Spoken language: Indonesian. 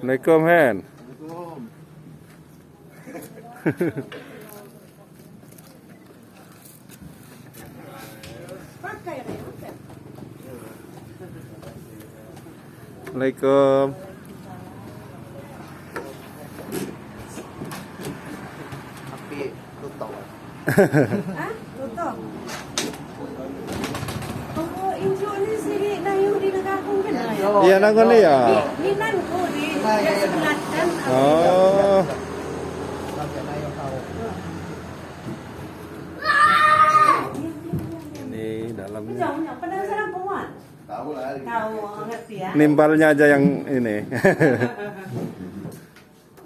Assalamualaikum, Hen. Assalamualaikum. Tapi tutup. Hah? Tutup. Oh, injo ni sini dayu di negakong kan? Iya, nangkon ni ya. Di nanko di sebelah kan. Oh, Sampai na yung tao. ini dalamnya. Jauhnya penasaran pemuat. Tahu lah. Tahu ngerti ya? Nimbalnya aja yang ini.